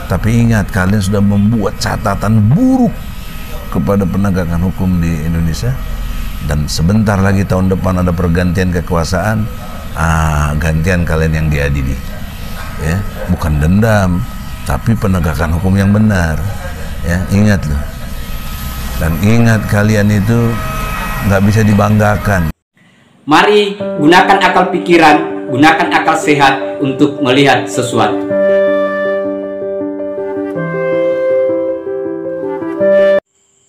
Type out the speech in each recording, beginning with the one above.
Tapi ingat, kalian sudah membuat catatan buruk kepada penegakan hukum di Indonesia. Dan sebentar lagi tahun depan ada pergantian kekuasaan, gantian kalian yang diadili, ya, bukan dendam, tapi penegakan hukum yang benar, ya, ingat loh. Dan ingat, kalian itu nggak bisa dibanggakan. Mari gunakan akal pikiran, gunakan akal sehat untuk melihat sesuatu.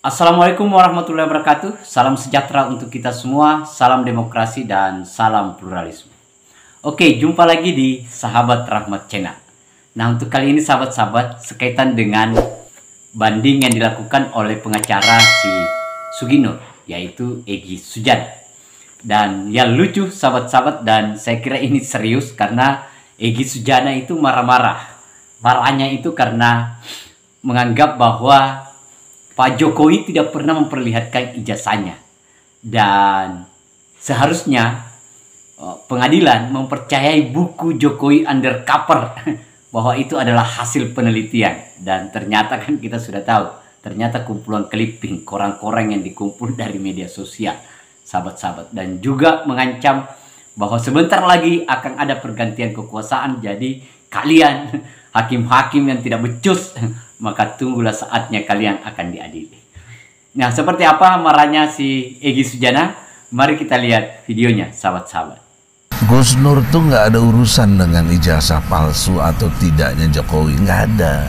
Assalamualaikum warahmatullahi wabarakatuh. Salam sejahtera untuk kita semua. Salam demokrasi dan salam pluralisme. Oke, jumpa lagi di Sahabat Rahmat Channel. Nah, untuk kali ini sahabat-sahabat, sekaitan dengan banding yang dilakukan oleh pengacara si Sugino, yaitu Egy Sujana. Dan yang lucu sahabat-sahabat, dan saya kira ini serius karena Egy Sujana itu marah-marah. Marahnya itu karena menganggap bahwa Pak Jokowi tidak pernah memperlihatkan ijazahnya. Dan seharusnya pengadilan mempercayai buku Jokowi undercover bahwa itu adalah hasil penelitian. Dan ternyata kan kita sudah tahu, ternyata kumpulan clipping, korang-korang yang dikumpul dari media sosial, sahabat-sahabat. Dan juga mengancam bahwa sebentar lagi akan ada pergantian kekuasaan. Jadi kalian hakim-hakim yang tidak becus, maka tunggulah saatnya kalian akan diadili. Nah, seperti apa marahnya si Egy Sujana? Mari kita lihat videonya, sahabat-sahabat. Gus Nur tuh nggak ada urusan dengan ijazah palsu atau tidaknya Jokowi, nggak ada.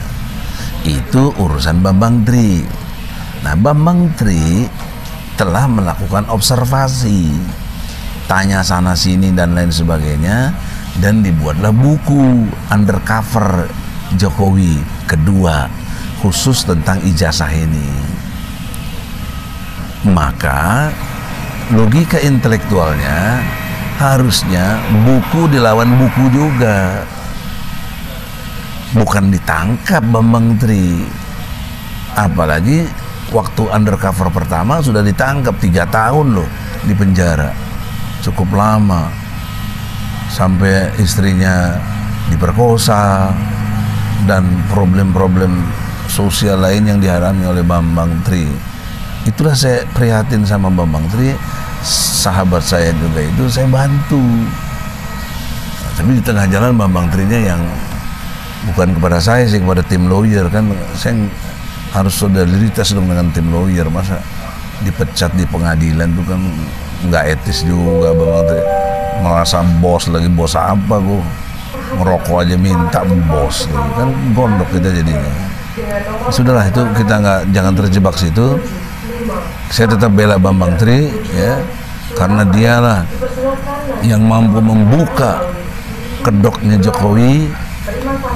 Itu urusan Bambang Tri. Nah, Bambang Tri telah melakukan observasi, tanya sana sini dan lain sebagainya, dan dibuatlah buku undercover Jokowi kedua khusus tentang ijazah ini. Maka logika intelektualnya harusnya buku dilawan buku juga, bukan ditangkap Bambang Tri. Apalagi waktu undercover pertama sudah ditangkap 3 tahun loh di penjara, cukup lama, sampai istrinya diperkosa dan problem-problem sosial lain yang dialami oleh Bambang Tri. Itulah saya prihatin sama Bambang Tri, sahabat saya juga itu saya bantu. Nah, tapi di tengah jalan Bambang Trinya yang bukan kepada saya sih, kepada tim lawyer, kan saya harus solidaritas dong dengan tim lawyer. Masa dipecat di pengadilan itu kan nggak etis juga. Bambang Tri merasa bos lagi, bos apa gua, ngerokok aja minta bos gitu. Kan gondok kita jadinya. Sudahlah, itu kita jangan terjebak situ. Saya tetap bela Bambang Tri, ya, karena dialah yang mampu membuka kedoknya Jokowi.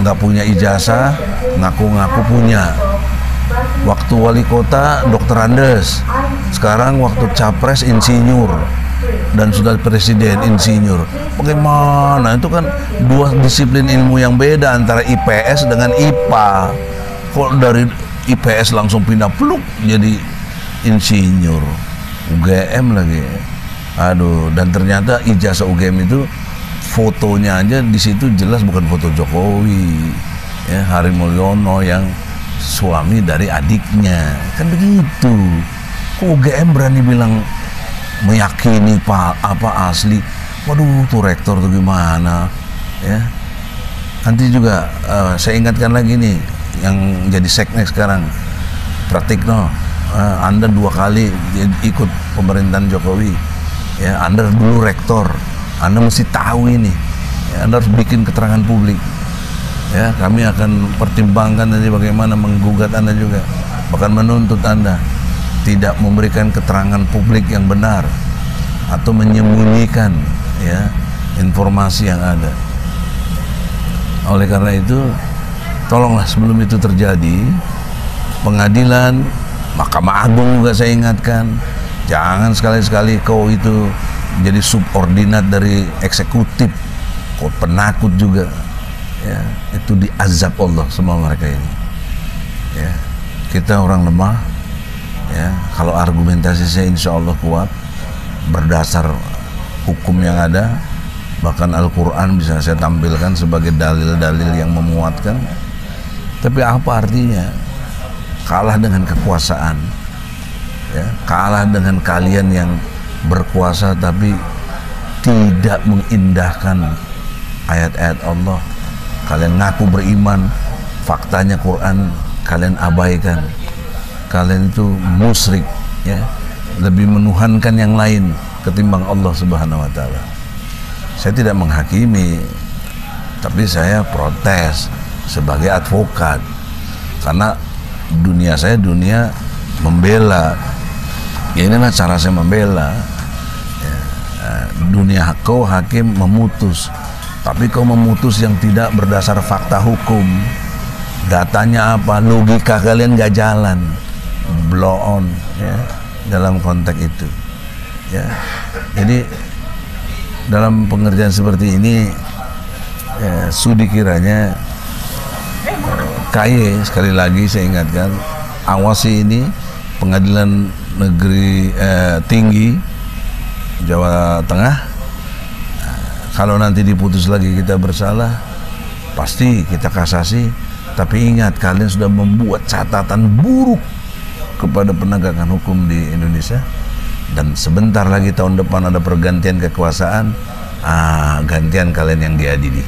Nggak punya ijazah, ngaku-ngaku punya. Waktu wali kota dokter Andes, sekarang waktu capres insinyur, dan sudah presiden insinyur. Bagaimana? Itu kan dua disiplin ilmu yang beda antara IPS dengan IPA. Kok dari IPS langsung pindah peluk jadi insinyur, UGM lagi. Aduh, dan ternyata ijazah UGM itu fotonya aja di situ jelas bukan foto Jokowi, ya, Hari Mulyono yang suami dari adiknya. Kan begitu. Kok UGM berani bilang meyakini apa asli? Waduh, tuh rektor tuh gimana, ya. Nanti juga saya ingatkan lagi nih yang jadi seknek sekarang, Pratikno, Anda 2 kali ikut pemerintahan Jokowi, ya, Anda dulu rektor, Anda mesti tahu ini, ya, Anda harus bikin keterangan publik, ya. Kami akan pertimbangkan nanti bagaimana menggugat Anda juga, bahkan menuntut Anda tidak memberikan keterangan publik yang benar atau menyembunyikan, ya, informasi yang ada. Oleh karena itu, tolonglah sebelum itu terjadi, pengadilan, Mahkamah Agung juga saya ingatkan, jangan sekali-sekali kau itu jadi subordinat dari eksekutif, kau penakut juga, ya. Itu diazab Allah semua mereka ini, ya. Kita orang lemah, ya. Kalau argumentasi saya insya Allah kuat, berdasar hukum yang ada, bahkan Al-Quran bisa saya tampilkan sebagai dalil-dalil yang memuatkan. Tapi apa artinya kalah dengan kekuasaan, ya, kalah dengan kalian yang berkuasa tapi tidak mengindahkan ayat-ayat Allah. Kalian ngaku beriman, faktanya Quran kalian abaikan. Kalian itu musyrik, ya, lebih menuhankan yang lain ketimbang Allah Subhanahu wa taala. Saya tidak menghakimi, tapi saya protes sebagai advokat, karena dunia saya dunia membela. Ya, inilah cara saya membela. Ya, dunia kau hakim memutus, tapi kau memutus yang tidak berdasar fakta hukum. Datanya apa? Logika kalian gak jalan, blow on, ya, dalam konteks itu. Ya, jadi dalam pengertian seperti ini, ya, sudi kiranya KY, sekali lagi saya ingatkan, awasi ini Pengadilan Negeri Tinggi Jawa Tengah. Kalau nanti diputus lagi kita bersalah, pasti kita kasasi. Tapi ingat, kalian sudah membuat catatan buruk kepada penegakan hukum di Indonesia. Dan sebentar lagi tahun depan ada pergantian kekuasaan, gantian kalian yang diadili,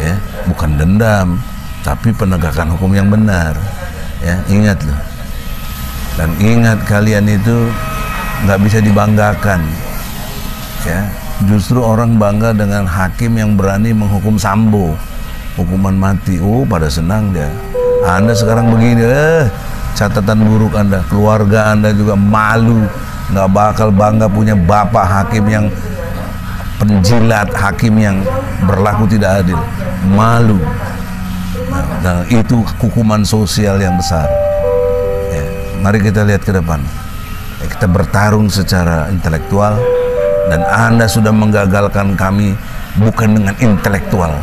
ya, bukan dendam, tapi penegakan hukum yang benar. Ya, ingat loh. Dan ingat, kalian itu nggak bisa dibanggakan, ya. Justru orang bangga dengan hakim yang berani menghukum Sambo, hukuman mati. Oh, pada senang dia. Anda sekarang begini, catatan buruk Anda. Keluarga Anda juga malu, nggak bakal bangga punya bapak hakim yang penjilat, hakim yang berlaku tidak adil. Malu. Nah, itu hukuman sosial yang besar. Ya, mari kita lihat ke depan. Ya, kita bertarung secara intelektual, dan Anda sudah menggagalkan kami bukan dengan intelektual.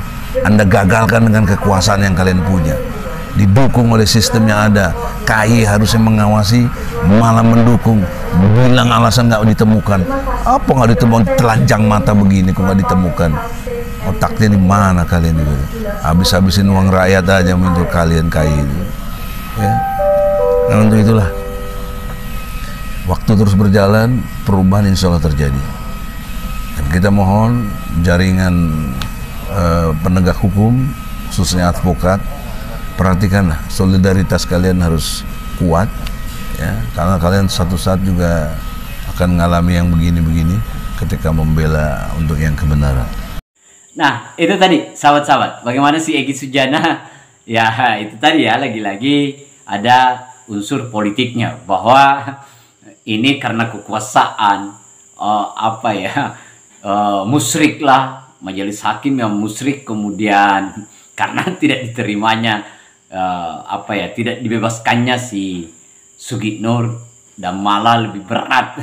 Anda gagalkan dengan kekuasaan yang kalian punya. Didukung oleh sistem yang ada. KY harusnya mengawasi, malah mendukung. Bilang alasan nggak ditemukan. Apa nggak ditemukan? Telanjang mata begini kok nggak ditemukan. Otaknya di mana kalian itu? Habis-habisin uang rakyat aja untuk kalian KY itu. Ya. Nah, untuk itulah, waktu terus berjalan, perubahan insya Allah terjadi. Dan kita mohon jaringan penegak hukum, khususnya advokat, perhatikanlah, solidaritas kalian harus kuat, ya, karena kalian suatu saat juga akan mengalami yang begini-begini ketika membela untuk yang kebenaran. Nah, itu tadi sahabat-sahabat, bagaimana si Egy Sujana, ya itu tadi ya, lagi-lagi ada unsur politiknya, bahwa ini karena kekuasaan, musyrik lah, majelis hakim yang musyrik, kemudian karena tidak diterimanya tidak dibebaskannya si Sugitnur, dan malah lebih berat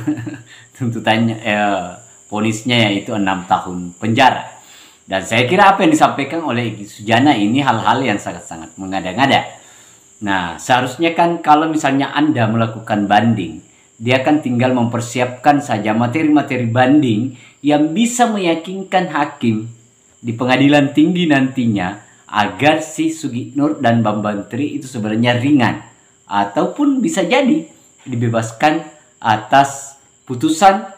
tuntutannya, vonisnya yaitu 6 tahun penjara. Dan saya kira apa yang disampaikan oleh Egy Sujana ini hal-hal yang sangat-sangat mengada-ngada. Nah, seharusnya kan kalau misalnya Anda melakukan banding, dia kan tinggal mempersiapkan saja materi-materi banding yang bisa meyakinkan hakim di pengadilan tinggi nantinya agar si Sugitnur dan Bambang Tri itu sebenarnya ringan, ataupun bisa jadi dibebaskan atas putusan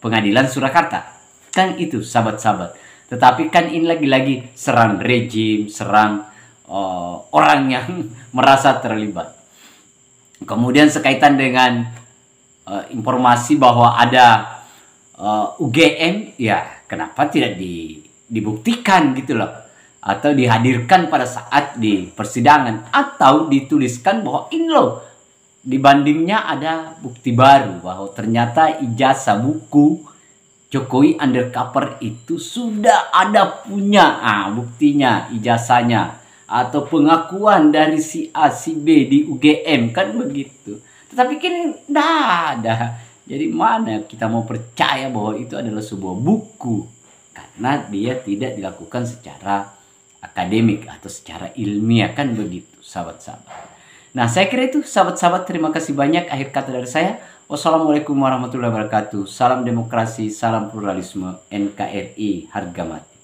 pengadilan Surakarta. Kan itu sahabat-sahabat. Tetapi kan ini lagi-lagi serang rejim, serang orang yang merasa terlibat. Kemudian sekaitan dengan informasi bahwa ada UGM, ya kenapa tidak dibuktikan gitu loh, atau dihadirkan pada saat di persidangan, atau dituliskan bahwa ini loh, dibandingnya ada bukti baru bahwa ternyata ijazah buku Jokowi Undercover itu sudah ada punya buktinya, ijazahnya, atau pengakuan dari si A si B di UGM, kan begitu. Tetapi kan tidak ada. Jadi mana kita mau percaya bahwa itu adalah sebuah buku, karena dia tidak dilakukan secara akademik atau secara ilmiah, kan begitu sahabat-sahabat. Nah, saya kira itu sahabat-sahabat, terima kasih banyak. Akhir kata dari saya, wassalamualaikum warahmatullahi wabarakatuh. Salam demokrasi, salam pluralisme, NKRI harga mati.